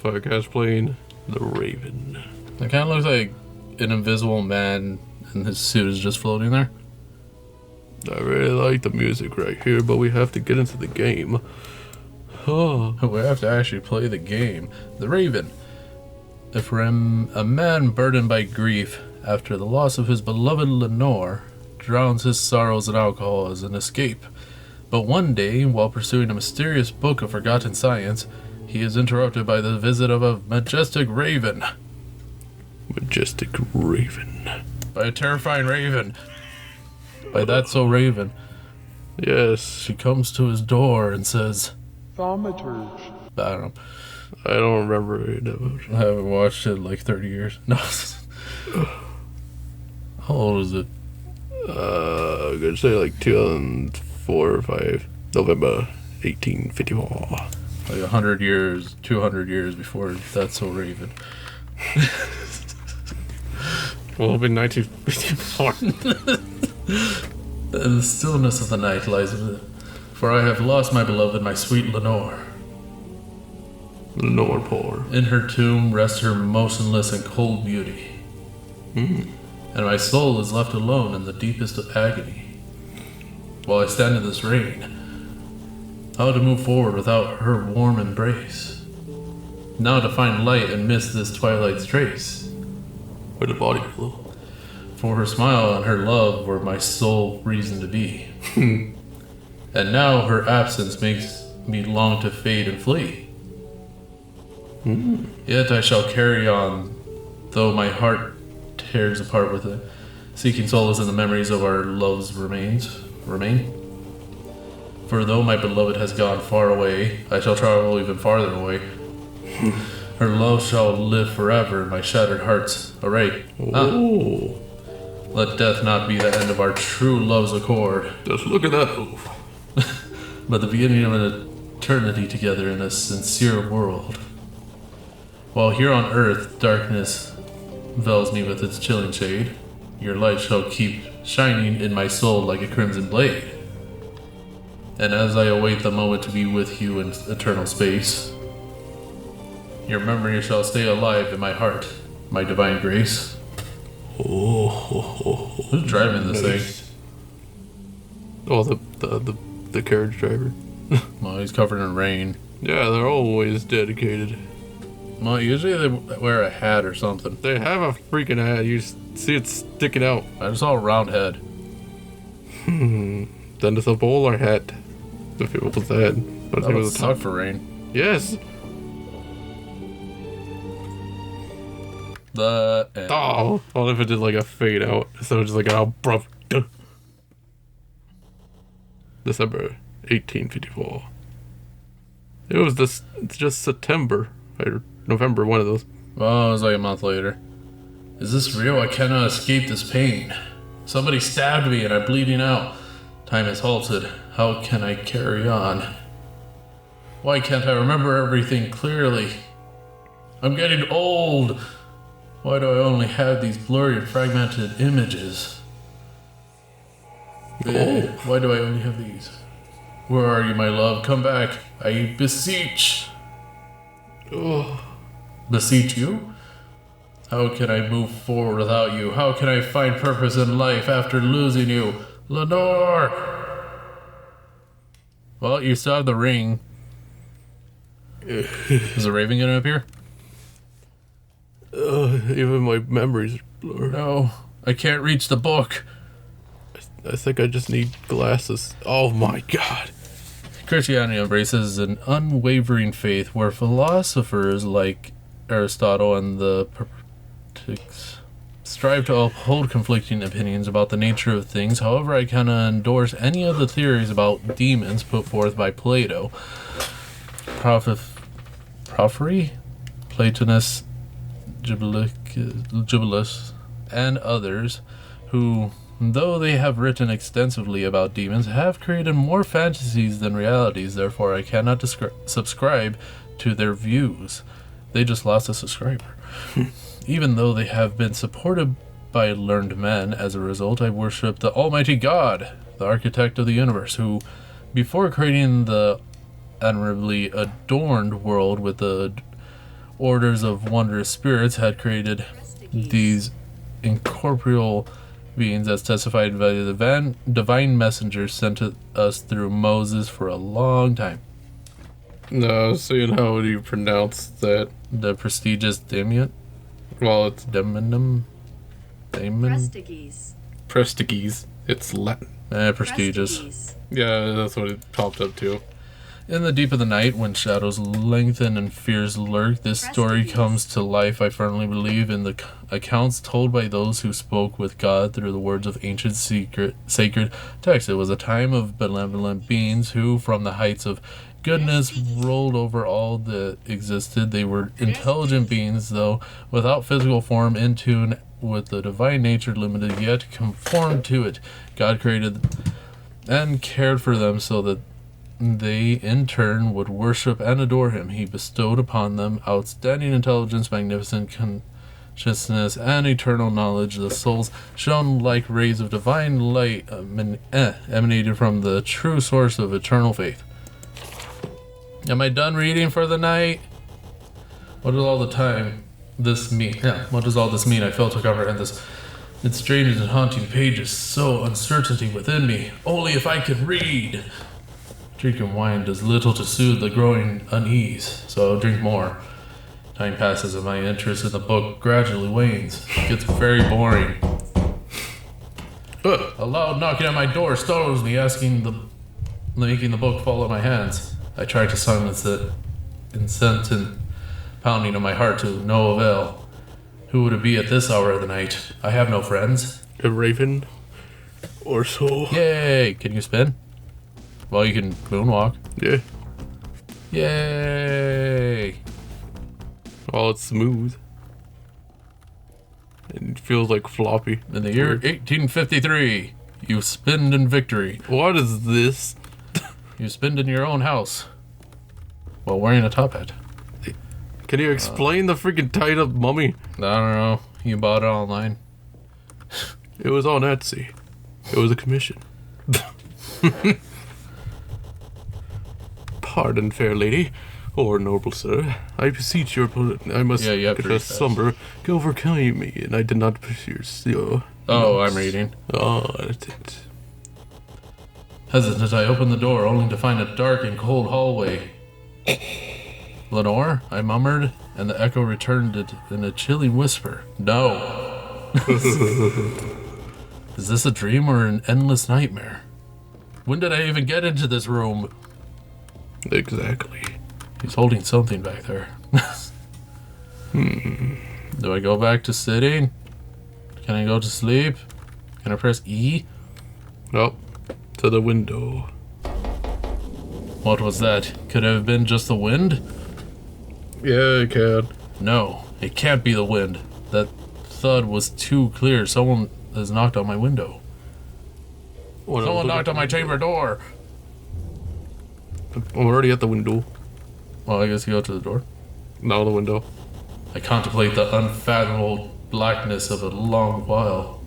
podcast playing The Raven. It kind of looks like an invisible man and his suit is just floating there. I really like the music right here, but we have to get into the game. Oh. We have to actually play the game. The Raven. If a man burdened by grief after the loss of his beloved Lenore drowns his sorrows in alcohol as an escape. But one day, while pursuing a mysterious book of forgotten science, he is interrupted by the visit of a majestic raven. Majestic raven. By a terrifying raven. By that so raven. Yes. She comes to his door and says... Thaumaturge. I don't know. I don't remember it that much. I haven't watched it in like 30 years. No. How old is it? I'm gonna say like 2004 or 5. November 1854. Like 100 years, 200 years before That's So Raven. Well, it'll be 1954. The stillness of the night lies within. For I have lost my beloved, my sweet Lenore. Lenore poor. In her tomb rests her motionless and cold beauty. And my soul is left alone in the deepest of agony. While I stand in this rain, how to move forward without her warm embrace? Now to find light amidst this twilight's trace. Where the body flew. For her smile and her love were my sole reason to be. And now her absence makes me long to fade and flee. Yet I shall carry on, though my heart tears apart with it, seeking solace in the memories of our love's remain. For though my beloved has gone far away, I shall travel even farther away. Her love shall live forever in my shattered heart's array. Oh. Let death not be the end of our true love's accord, Just look at that move. but the beginning of an eternity together in a sincere world. While here on earth darkness veils me with its chilling shade, your light shall keep shining in my soul like a crimson blade. And as I await the moment to be with you in eternal space, your memory shall stay alive in my heart, my divine grace. Who's driving this thing? Oh, the carriage driver. Well, he's covered in rain. Yeah, they're always dedicated. Well, usually they wear a hat or something. They have a freaking hat. You see it sticking out. I just saw a round head. Then it's a bowler hat. If it was that. But That it would was a suck top. for rain. Yes. Oh, well, if it did like a fade out, so just like an abrupt. December 1854. It was this. It's just September or November, one of those. Oh, it was like a month later. Is this real? I cannot escape this pain. Somebody stabbed me and I'm bleeding out. Time has halted. How can I carry on? Why can't I remember everything clearly? I'm getting old. Why do I only have these blurry and fragmented images? Why do I only have these? Where are you, my love? Come back. I beseech. Oh, Beseech you? How can I move forward without you? How can I find purpose in life after losing you? Lenore! Well, you still have the ring. Is the raven gonna appear? even my memories are blurred. No, I can't reach the book. I think I just need glasses. Oh my god. Christianity embraces an unwavering faith where philosophers like Aristotle and the Perpetics strive to uphold conflicting opinions about the nature of things. However, I cannot endorse any of the theories about demons put forth by Plato, Porphyry, Platonus, Gibellus, and others who, though they have written extensively about demons, have created more fantasies than realities. Therefore, I cannot subscribe to their views. They just lost a subscriber. Even though they have been supported by learned men, as a result, I worship the Almighty God, the architect of the universe, who, before creating the admirably adorned world with the orders of wondrous spirits had created these incorporeal beings as testified by the divine messengers sent to us through Moses for a long time. No, so how do you pronounce that? The prestigious Damien? Well, it's Daemon? Prestigis. It's Latin. Prestigious. Yeah, that's what it popped up to. In the deep of the night, when shadows lengthen and fears lurk, this story comes to life. I firmly believe in the accounts told by those who spoke with God through the words of ancient sacred texts. It was a time of benevolent beings who, from the heights of goodness, rolled over all that existed. They were intelligent beings, though without physical form, in tune with the divine nature, limited yet conformed to it. God created and cared for them so that they in turn would worship and adore him. He bestowed upon them outstanding intelligence, magnificent consciousness, and eternal knowledge. The souls shone like rays of divine light emanated from the true source of eternal faith. Am I done reading for the night? What does all this mean? What does all this mean? I fail to comprehend this. Its strange and haunting pages sow uncertainty within me. Only if I could read. Drinking wine does little to soothe the growing unease, so I'll drink more. Time passes and my interest in the book gradually wanes. It gets very boring. A loud knocking at my door startles me, making the book fall out of my hands. I try to silence it, incessant pounding of my heart to no avail. Who would it be at this hour of the night? I have no friends. A raven or so. Yay! Can you spin? Well, you can moonwalk. Yeah. Yay! Well, it's smooth. And it feels like floppy. In the year 1853, you spinned in victory. What is this? You spinned in your own house while wearing a top hat. Can you explain the freaking tied up mummy? I don't know. You bought it online. It was on Etsy. It was a commission. Pardon, fair lady, or noble sir. I beseech your I must confess slumber overcame me, and I did not pursue. I'm reading. That's it. Hesitant, I opened the door, only to find a dark and cold hallway. Lenore, I murmured, and the echo returned it in a chilling whisper. No. Is this a dream or an endless nightmare? When did I even get into this room? Exactly. He's holding something back there. Do I go back to sitting? Can I go to sleep? Can I press E? Nope. To the window. What was that? Could it have been just the wind? Yeah, it can. No, it can't be the wind. That thud was too clear. Someone has knocked on my window. Someone knocked on my chamber door. I'm already at the window. Well, I guess you go to the door. Now the window. I contemplate the unfathomable blackness of a long while.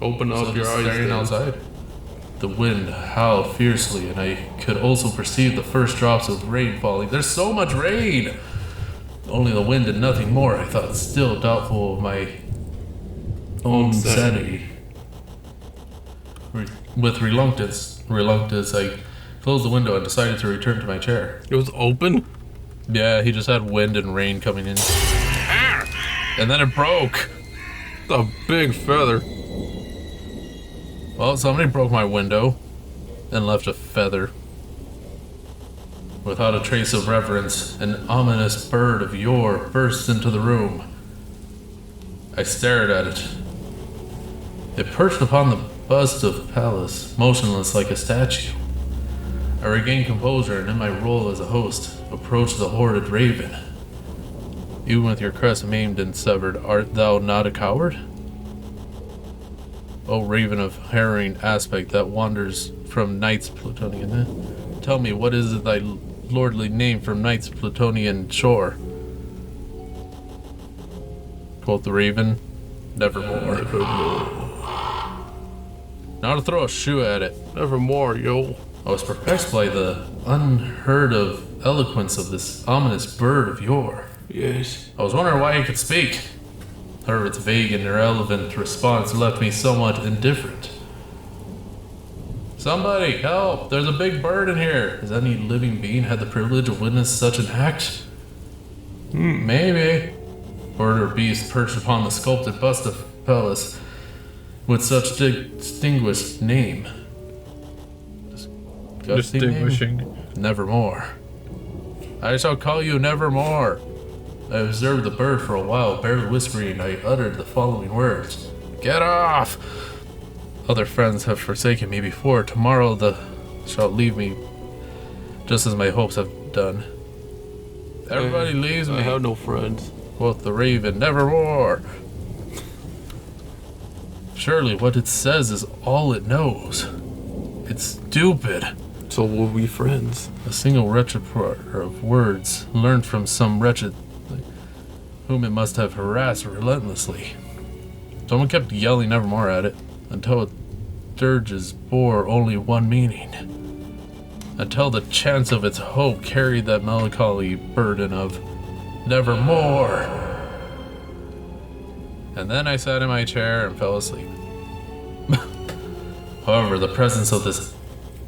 Open up your eyes. Staring outside. The wind howled fiercely, and I could also perceive the first drops of rain falling. There's so much rain! Only the wind and nothing more, I thought, still doubtful of my own sanity. With reluctance, I closed the window and decided to return to my chair. It was open? Yeah, he just had wind and rain coming in. And then it broke! A big feather. Well, somebody broke my window and left a feather. Without a trace of reverence, an ominous bird of yore burst into the room. I stared at it. It perched upon the bust of Pallas, motionless like a statue. I regained composure and in my role as a host, approached the horrid raven. Even with your crest maimed and severed, art thou not a coward? O raven of harrowing aspect that wanders from night's Plutonian, tell me, what is thy lordly name from night's Plutonian shore? Quoth the raven, nevermore. Now to throw a shoe at it. Nevermore, yo. I was perplexed by the unheard of eloquence of this ominous bird of yore. Yes. I was wondering why he could speak. However, its vague and irrelevant response left me somewhat indifferent. Somebody, help! There's a big bird in here. Has any living being had the privilege of witnessing such an act? Maybe. Bird or beast perched upon the sculpted bust of Pallas with such distinguished name. Distinguishing. Name? Nevermore. I shall call you Nevermore. I observed the bird for a while, barely whispering. I uttered the following words. Get off! Other friends have forsaken me before. Tomorrow shall leave me, just as my hopes have done. Everybody leaves me. I have no friends. Quoth the raven, Nevermore. Surely what it says is all it knows. It's stupid. So we'll be friends. A single repertoire of words learned from some wretched whom it must have harassed relentlessly. Someone kept yelling Nevermore at it until its dirges bore only one meaning. Until the chance of its hope carried that melancholy burden of Nevermore. And then I sat in my chair and fell asleep. However, the presence of this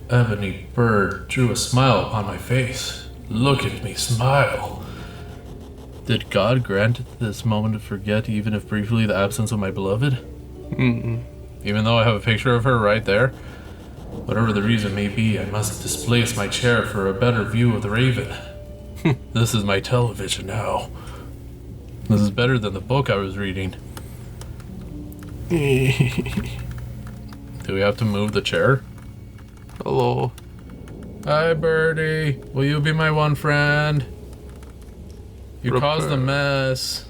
ebony bird drew a smile upon my face. Look at me smile. Did God grant this moment to forget, even if briefly, the absence of my beloved? Even though I have a picture of her right there? Whatever the reason may be, I must displace my chair for a better view of the raven. This is my television now. This is better than the book I was reading. Do we have to move the chair? Hello. Hi, Birdie. Will you be my one friend? You caused a mess.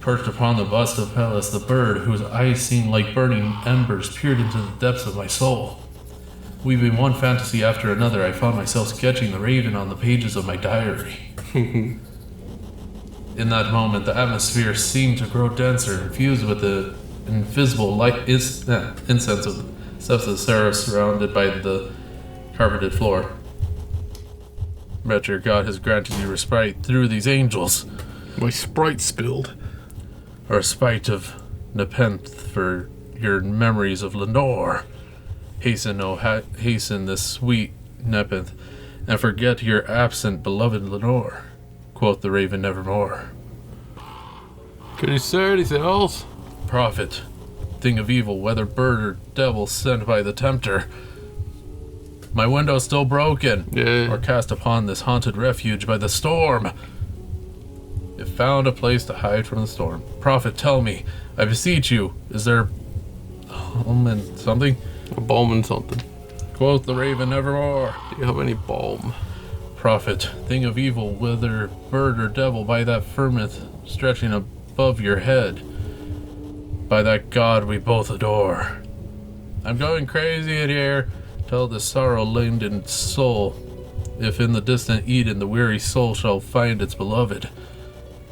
Perched upon the bust of Pallas, the bird, whose eyes seemed like burning embers, peered into the depths of my soul. Weaving one fantasy after another, I found myself sketching the raven on the pages of my diary. In that moment, the atmosphere seemed to grow denser, infused with the invisible light incense of the seraph surrounded by the carpeted floor. Bet your God has granted you respite through these angels. My Sprite spilled. Or spite of Nepenthe for your memories of Lenore. Hasten this sweet Nepenthe, and forget your absent beloved Lenore, quoth the raven Nevermore. Can you say anything else? Prophet, thing of evil, whether bird or devil sent by the tempter. My window's still broken, or cast upon this haunted refuge by the storm. It found a place to hide from the storm. Prophet, tell me, I beseech you, is there balm and something? A balm and something. Quoth the raven Nevermore. Do you have any balm? Prophet, thing of evil, whether bird or devil, by that firmament stretching above your head, by that God we both adore. I'm going crazy in here. Tell the sorrow-laden soul, if in the distant Eden the weary soul shall find its beloved.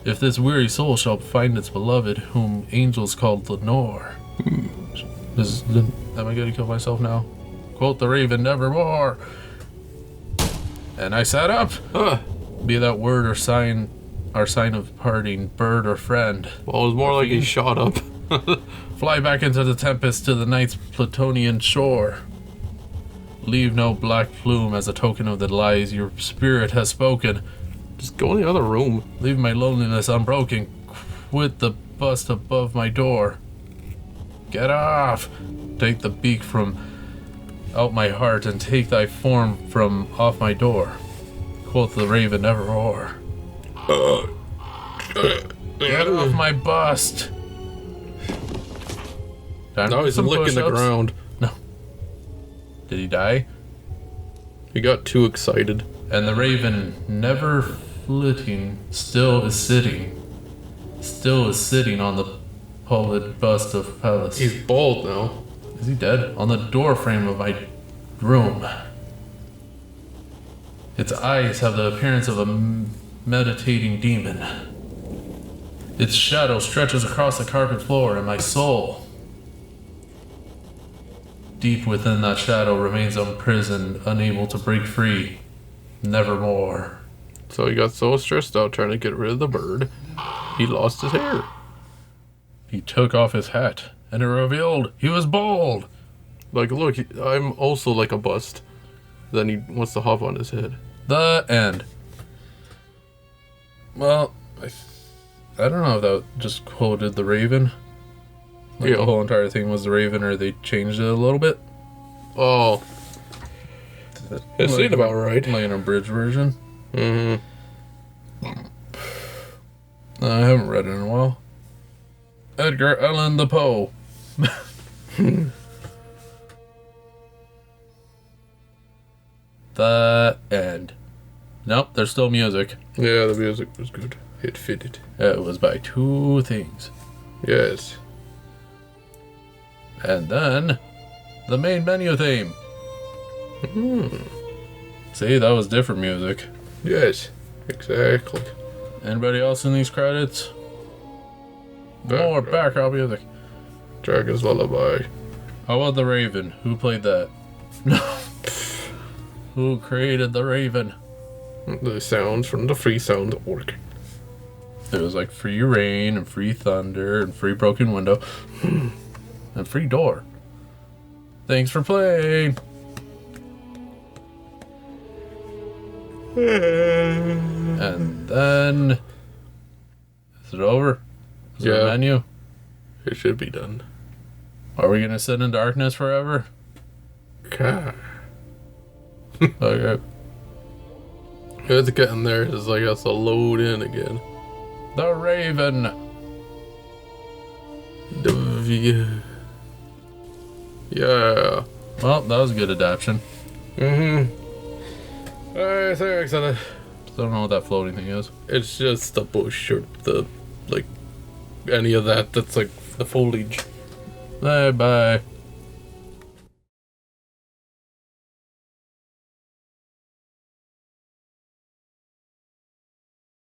If this weary soul shall find its beloved, whom angels called Lenore. Am I going to kill myself now? Quoth the raven Nevermore. And I sat up. Be that word or sign, our sign of parting, bird or friend. Well, it was more like he shot up. Fly back into the tempest to the night's Plutonian shore. Leave no black plume as a token of the lies your spirit has spoken. Just go in the other room. Leave my loneliness unbroken. Quit the bust above my door. Get off! Take the beak from out my heart, and take thy form from off my door. Quoth the raven Nevermore. Get off my bust! Now he's licking the ground. No. Did he die? He got too excited. And the raven, never flitting, still is sitting on the pallid bust of Pallas. He's bald now. Is he dead? On the door frame of my room. Its eyes have the appearance of a meditating demon. Its shadow stretches across the carpet floor, and my soul, deep within that shadow, remains imprisoned, unable to break free. Nevermore. So he got so stressed out trying to get rid of the bird, he lost his hair. He took off his hat, and it revealed he was bald. Like, look, I'm also like a bust. Then he wants to hop on his head. The end. Well, I don't know if that just quoted the Raven. Like the whole entire thing was the Raven, or they changed it a little bit. Oh. It seemed about right. Like an abridged version. Mm-hmm. I haven't read it in a while. Edgar Allan Poe. The end. Nope, there's still music. Yeah, the music was good. It fitted. It was by Two Things. Yes. And then, the main menu theme. See, that was different music. Yes, exactly. Anybody else in these credits? More background music. Dragon's Lullaby. How about the Raven? Who played that? Who created the Raven? The sounds from the Freesound.org. It was like free rain and free thunder and free broken window and free door. Thanks for playing. And then, is it over? Is there a menu? It should be done. Are we gonna sit in darkness forever? Okay. Okay. It's getting there. It's like it has to load in again. The Raven. Yeah. Well, that was a good adaptation. Alright, thanks. I don't know what that floating thing is. It's just the bush or the, like, any of that that's like the foliage. Bye bye.